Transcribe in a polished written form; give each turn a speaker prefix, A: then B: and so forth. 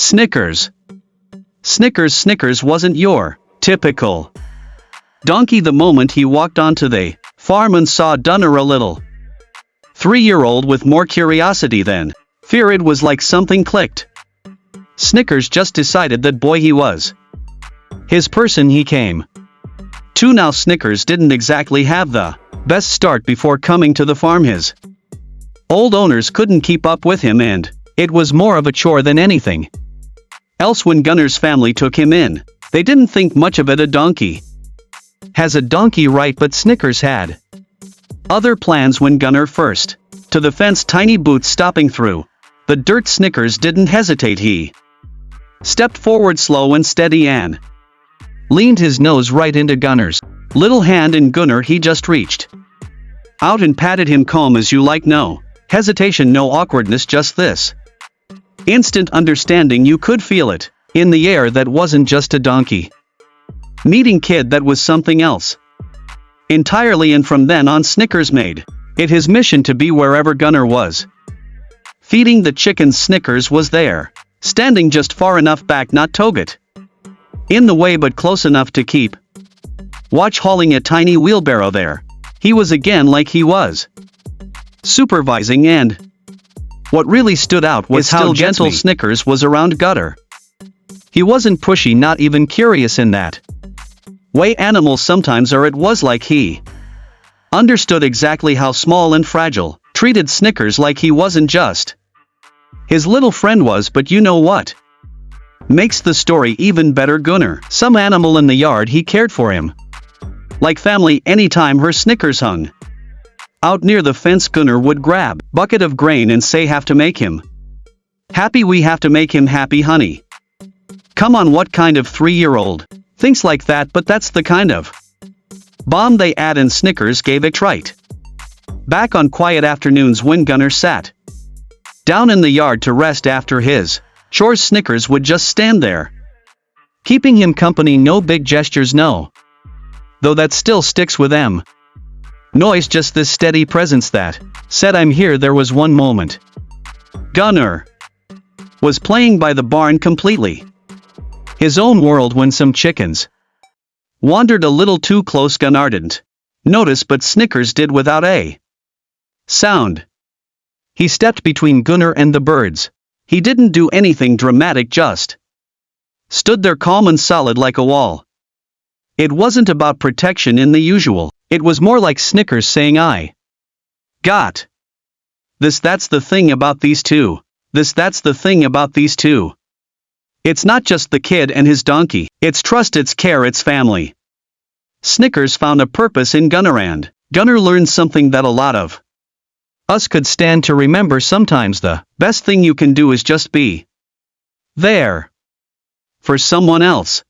A: Snickers. Snickers wasn't your typical donkey. The moment he walked onto the farm and saw Gunnar, a little 3-year-old with more curiosity than fear, it was like something clicked. Snickers just decided that boy he was his person he came to. Now Snickers didn't exactly have the best start before coming to the farm. His old owners couldn't keep up with him, and it was more of a chore than anything else when Gunnar's family took him in. They didn't think much of it. A donkey has a donkey, right? But Snickers had other plans. When Gunnar first to the fence, tiny boots stopping through the dirt, Snickers didn't hesitate. He stepped forward slow and steady and leaned his nose right into Gunnar's little hand, and Gunnar, he just reached out and patted him. Calm as you like, no hesitation, no awkwardness, just this instant understanding. You could feel it in the air. That wasn't just a donkey meeting kid, that was something else entirely. And from then on, Snickers made it his mission to be wherever Gunnar was feeding the chickens. Snickers was there, standing just far enough back not to get in the way, but close enough to keep watch, hauling a tiny wheelbarrow. There he was again, like he was supervising. And what really stood out was how gentle Snickers was around Gunnar. He wasn't pushy, not even curious in that way animals sometimes are. It was like he understood exactly how small and fragile, treated Snickers like he wasn't just his little friend was. But you know what makes the story even better? Gunnar, some animal in the yard, he cared for him like family. Anytime her Snickers hung out near the fence, Gunnar would grab a bucket of grain and say, "Have to make him happy. We have to make him happy, honey." Come on, what kind of 3-year-old thinks like that? But that's the kind of bomb they add, and Snickers gave it right back. On quiet afternoons when Gunnar sat down in the yard to rest after his chores, Snickers would just stand there, keeping him company. No big gestures, no, though that still sticks with them, noise, just this steady presence that said, "I'm here." There was one moment Gunnar was playing by the barn, completely his own world, when some chickens wandered a little too close. Gunnar didn't notice, but Snickers did. Without a sound, he stepped between Gunnar and the birds. He didn't do anything dramatic, just stood there calm and solid like a wall. It wasn't about protection in the usual. It was more like Snickers saying, "I got this." That's the thing about these two. That's the thing about these two. It's not just the kid and his donkey. It's trust, it's care, it's family. Snickers found a purpose in Gunnar, and Gunnar learned something that a lot of us could stand to remember. Sometimes the best thing you can do is just be there for someone else.